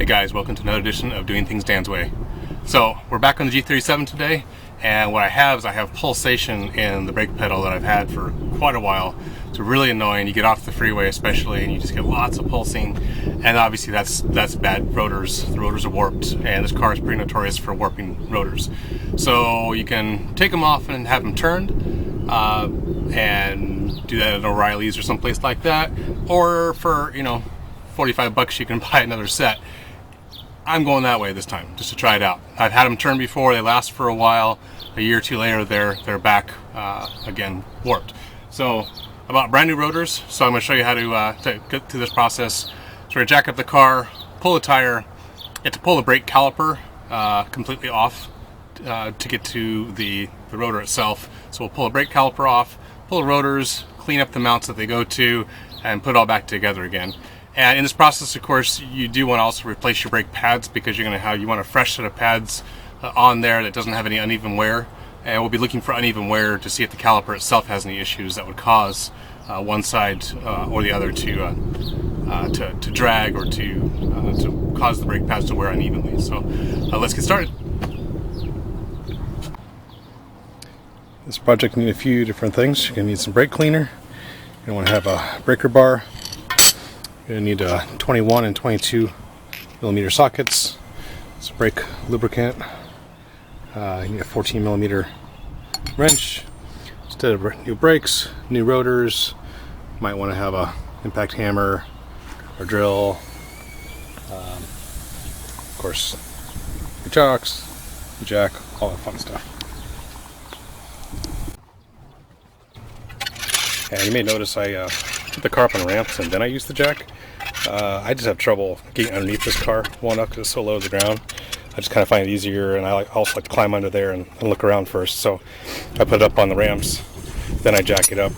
Hey guys, welcome to another edition of Doing Things Dan's Way. So we're back on the G37 today, and what I have is pulsation in the brake pedal that I've had for quite a while. It's really annoying. You get off the freeway especially and you just get lots of pulsing, and obviously that's bad rotors. The rotors are warped, and this car is pretty notorious for warping rotors. So you can take them off and have them turned, and do that at O'Reilly's or someplace like that, or for, you know, 45 bucks you can buy another set. I'm going that way this time, just to try it out. I've had them turned before, they last for a while. A year or two later, they're back again, warped. So I bought brand new rotors, so I'm going to show you how to get through this process. So we're going to jack up the car, pull the tire, you have to pull the brake caliper completely off to get to the rotor itself. So we'll pull the brake caliper off, pull the rotors, clean up the mounts that they go to, and put it all back together again. And in this process, of course, you do want to also replace your brake pads, because you want a fresh set of pads on there that doesn't have any uneven wear. And we'll be looking for uneven wear to see if the caliper itself has any issues that would cause one side or the other to drag, or to cause the brake pads to wear unevenly. So let's get started. This project needs a few different things. You're going to need some brake cleaner. You want to have a breaker bar. You're going to need 21 and 22 millimeter sockets, some brake lubricant. You need a 14 millimeter wrench. Instead of new brakes, new rotors, you might want to have a impact hammer or drill. Of course, your chocks, the jack, all that fun stuff. And you may notice I put the car up on ramps and then I use the jack. I just have trouble getting underneath this car well enough because it's so low to the ground. I just kind of find it easier, and I also like to climb under there and look around first. So I put it up on the ramps, then I jack it up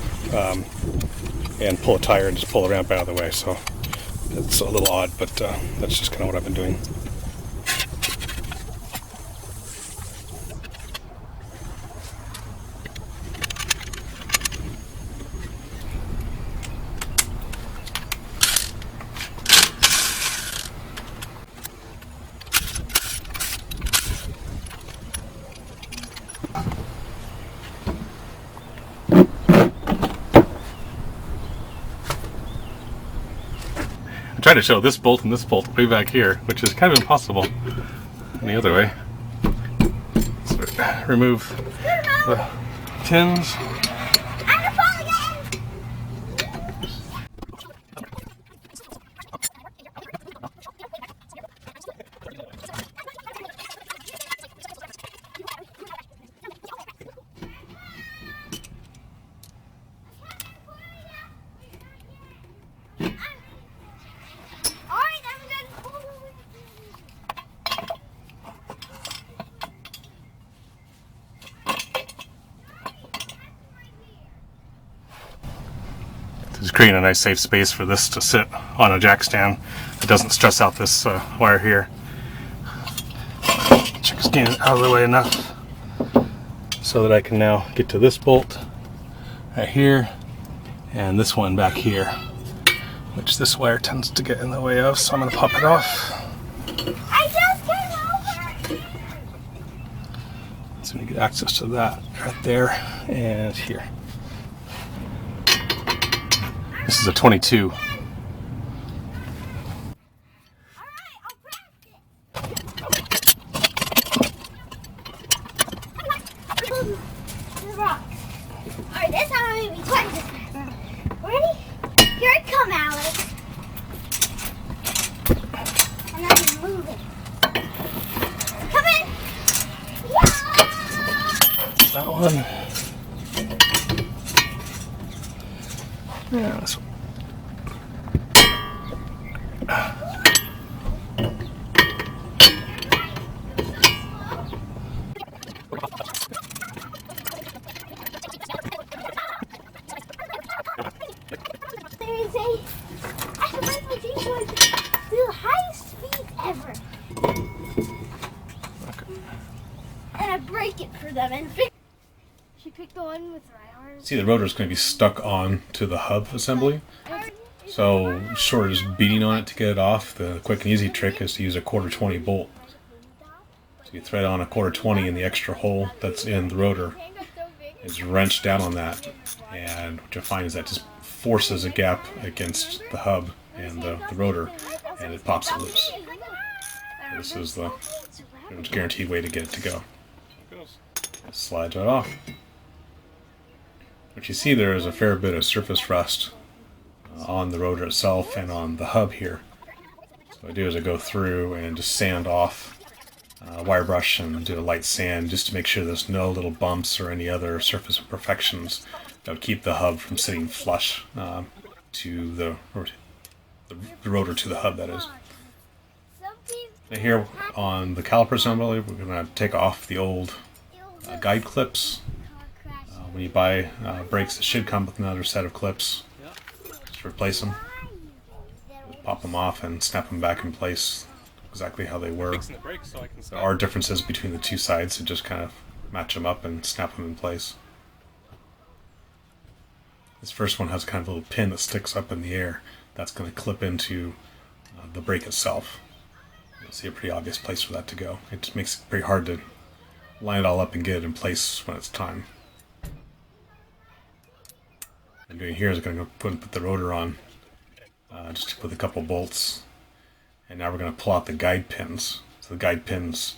and pull a tire and just pull the ramp out of the way. So it's a little odd, but that's just kind of what I've been doing. I tried to show this bolt and this bolt way back here, which is kind of impossible any other way. So remove the tins. Just creating a nice safe space for this to sit on a jack stand. It doesn't stress out this wire here. Just getting it out of the way enough so that I can now get to this bolt right here and this one back here, which this wire tends to get in the way of, so I'm going to pop it off. I just came over! So we get access to that right there and here. This is a 22. Alright, this time I'm going to be twice as fast. Ready? Here I come, Alex. And then just move it. Come in! Yeah! That one. Yeah, this one. I have my G37 the highest speed ever. Okay. And I break it for them and she picked the one with the right arm. See, the rotor is going to be stuck on to the hub assembly. So sort of just beating on it to get it off. The quick and easy trick is to use a 1/4 20 bolt. So you thread on a 1/4 20 in the extra hole that's in the rotor. Is wrench down on that, and what you'll find is that just forces a gap against the hub and the rotor, and it pops it loose. This is the guaranteed way to get it to go. It slides right off. What you see there is a fair bit of surface rust on the rotor itself and on the hub here. So what I do is I go through and just sand off wire brush and do a light sand just to make sure there's no little bumps or any other surface imperfections that would keep the hub from sitting flush to the rotor to the hub, that is. Now here on the caliper assembly, we're going to take off the old guide clips. When you buy brakes, it should come with another set of clips. Just replace them. Just pop them off and snap them back in place exactly how they were. There are differences between the two sides, so just kind of match them up and snap them in place. This first one has kind of a little pin that sticks up in the air. That's going to clip into the brake itself. You'll see a pretty obvious place for that to go. It just makes it pretty hard to line it all up and get it in place when it's time. What I'm doing here is going to put the rotor on just with a couple bolts. And now we're going to pull out the guide pins. So the guide pins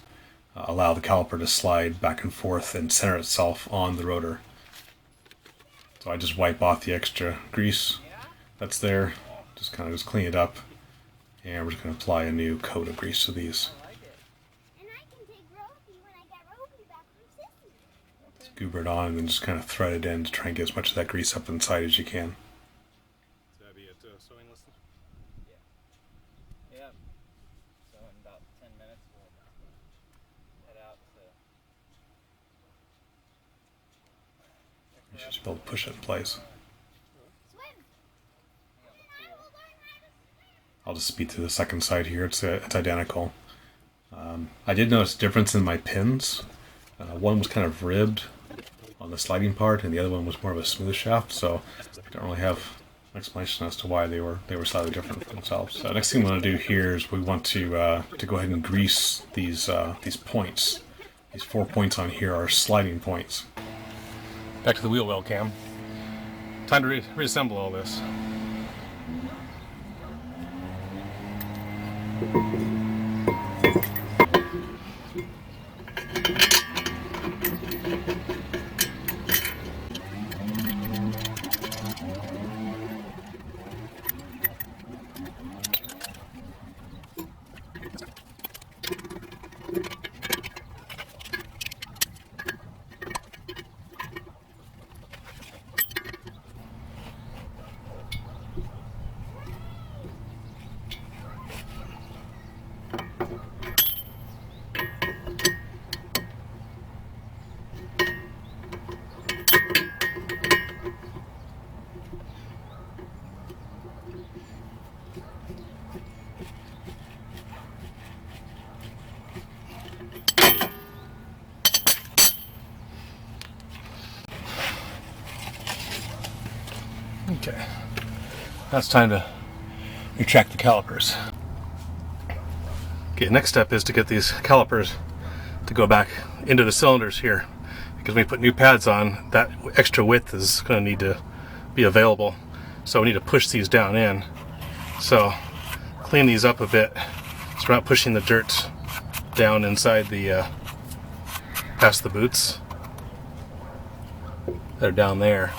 allow the caliper to slide back and forth and center itself on the rotor. So I just wipe off the extra grease that's there, just clean it up, and we're just going to apply a new coat of grease to these. Just goober it on and then just kind of thread it in to try and get as much of that grease up inside as you can. You should be able to push it in place. I'll just speed to the second side here. It's identical. I did notice a difference in my pins. One was kind of ribbed on the sliding part, and the other one was more of a smooth shaft. So I don't really have an explanation as to why they were slightly different for themselves. So next thing we want to do here is we want to go ahead and grease these points. These 4 points on here are sliding points. Back to the wheel well cam. Time to reassemble all this. Okay, that's time to retract the calipers. Okay, next step is to get these calipers to go back into the cylinders here, because when we put new pads on, that extra width is going to need to be available. So we need to push these down in. So clean these up a bit so we're not pushing the dirt down inside the past the boots. They're down there.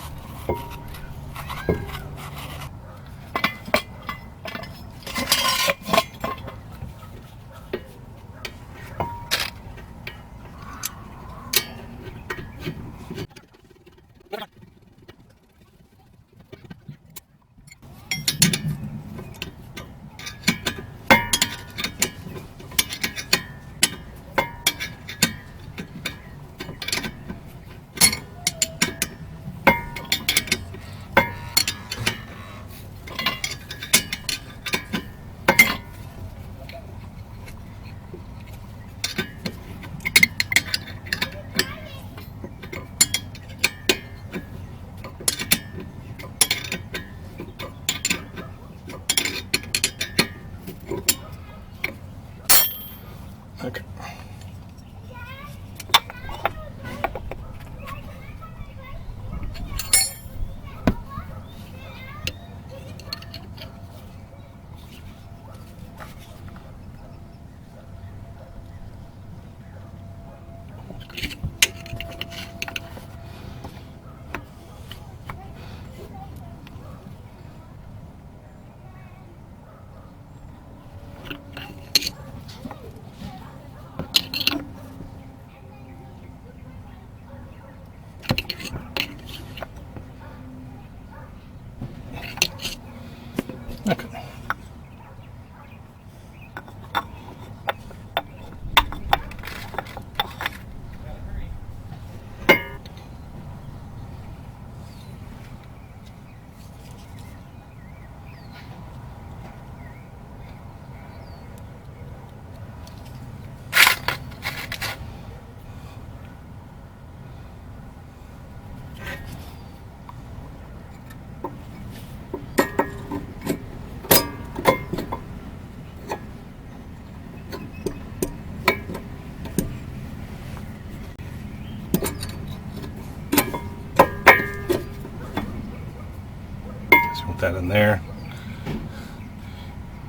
that in there.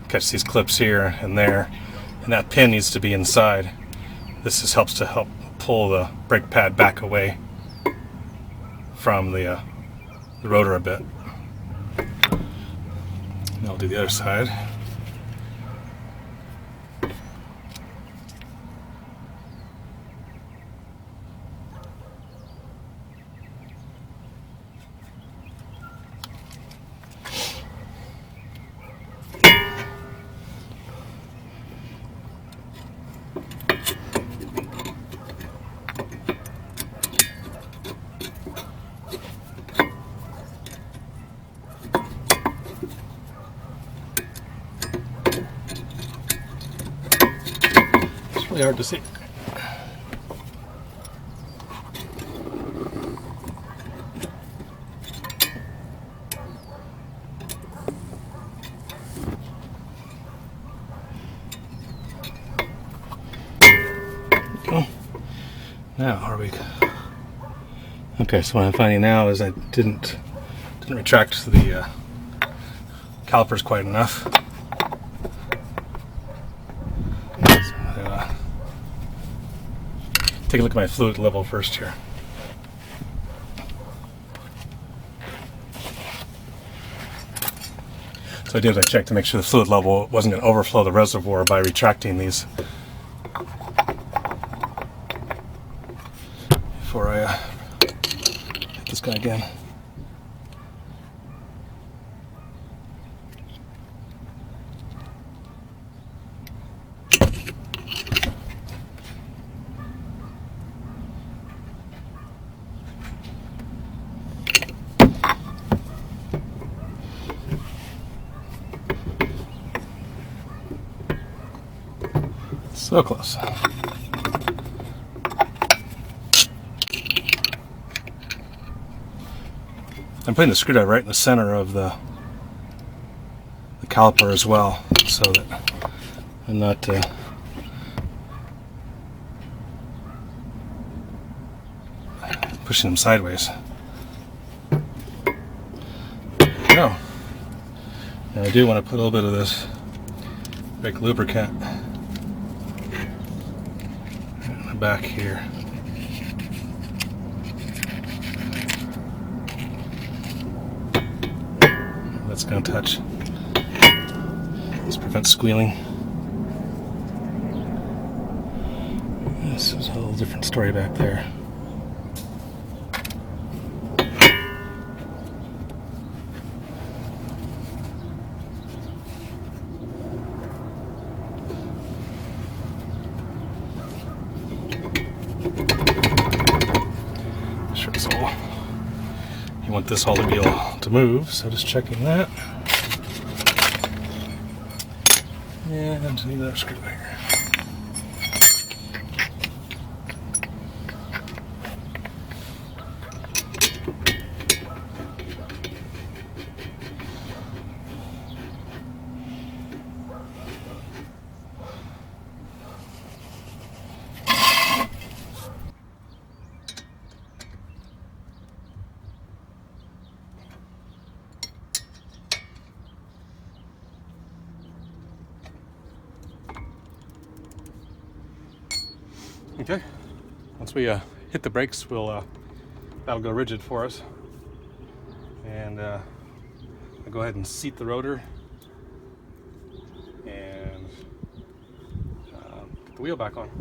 Catch these clips here and there, and that pin needs to be inside. This just helps to help pull the brake pad back away from the rotor a bit. And I'll do the other side. Really hard to see. Go. Now, are we? Okay, so what I'm finding now is I didn't retract the calipers quite enough. Take a look at my fluid level first here. So I did, I checked to make sure the fluid level wasn't going to overflow the reservoir by retracting these before I hit this guy again. So close. I'm putting the screwdriver right in the center of the caliper as well, so that I'm not pushing them sideways. No. And I do want to put a little bit of this brake lubricant back here. That's going to touch. This prevents squealing. This is a whole different story back there. You want this all to be able to move, so just checking that. And the other screw here. Okay, once we hit the brakes, that'll go rigid for us, and I'll go ahead and seat the rotor and put the wheel back on.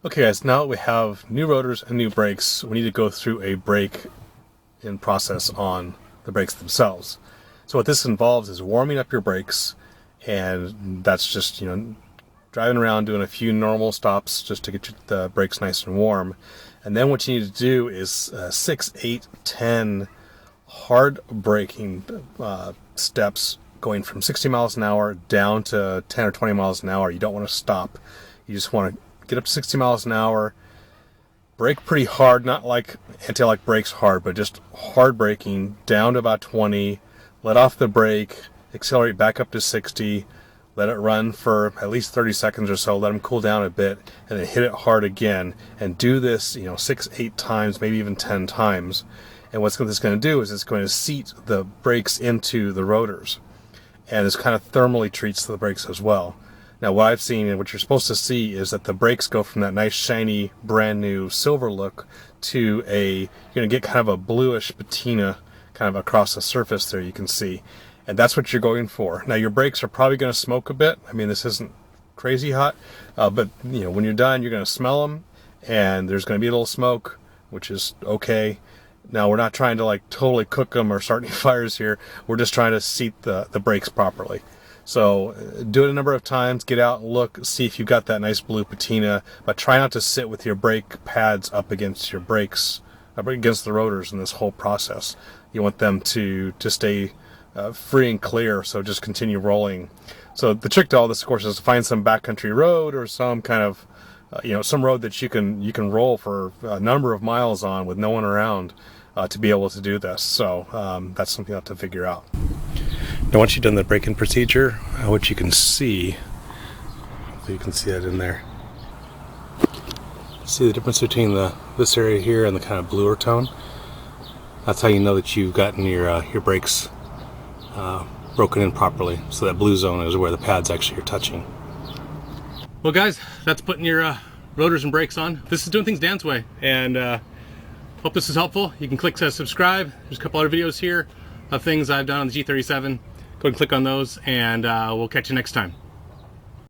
Okay guys, now that we have new rotors and new brakes, we need to go through a break-in process on the brakes themselves. So what this involves is warming up your brakes, and that's just, driving around doing a few normal stops just to get the brakes nice and warm. And then what you need to do is 6, 8, 10 hard braking steps going from 60 miles an hour down to 10 or 20 miles an hour. You don't want to stop. You just want to get up to 60 miles an hour, brake pretty hard, not like anti-lock brakes hard, but just hard braking down to about 20, let off the brake, accelerate back up to 60, let it run for at least 30 seconds or so, let them cool down a bit, and then hit it hard again, and do this 6, 8 times, maybe even 10 times. And what this is going to do is it's going to seat the brakes into the rotors, and this kind of thermally treats the brakes as well. Now what I've seen and what you're supposed to see is that the brakes go from that nice shiny brand new silver look to you're going to get kind of a bluish patina kind of across the surface there, you can see. And that's what you're going for. Now your brakes are probably going to smoke a bit. I mean, this isn't crazy hot, but when you're done, you're going to smell them, and there's going to be a little smoke, which is okay. Now we're not trying to like totally cook them or start any fires here. We're just trying to seat the brakes properly. So do it a number of times, get out and look, see if you've got that nice blue patina, but try not to sit with your brake pads up against your brakes, up against the rotors in this whole process. You want them to stay free and clear, so just continue rolling. So the trick to all this, of course, is to find some backcountry road or some kind of, some road that you can roll for a number of miles on with no one around to be able to do this. So that's something you have to figure out. Now once you've done the break-in procedure, what you can see, hopefully you can see that in there. See the difference between this area here and the kind of bluer tone? That's how you know that you've gotten your brakes broken in properly. So that blue zone is where the pads actually are touching. Well guys, that's putting your rotors and brakes on. This is doing things Dan's way, and hope this is helpful. You can click to subscribe. There's a couple other videos here of things I've done on the G37. Go ahead and click on those, and we'll catch you next time.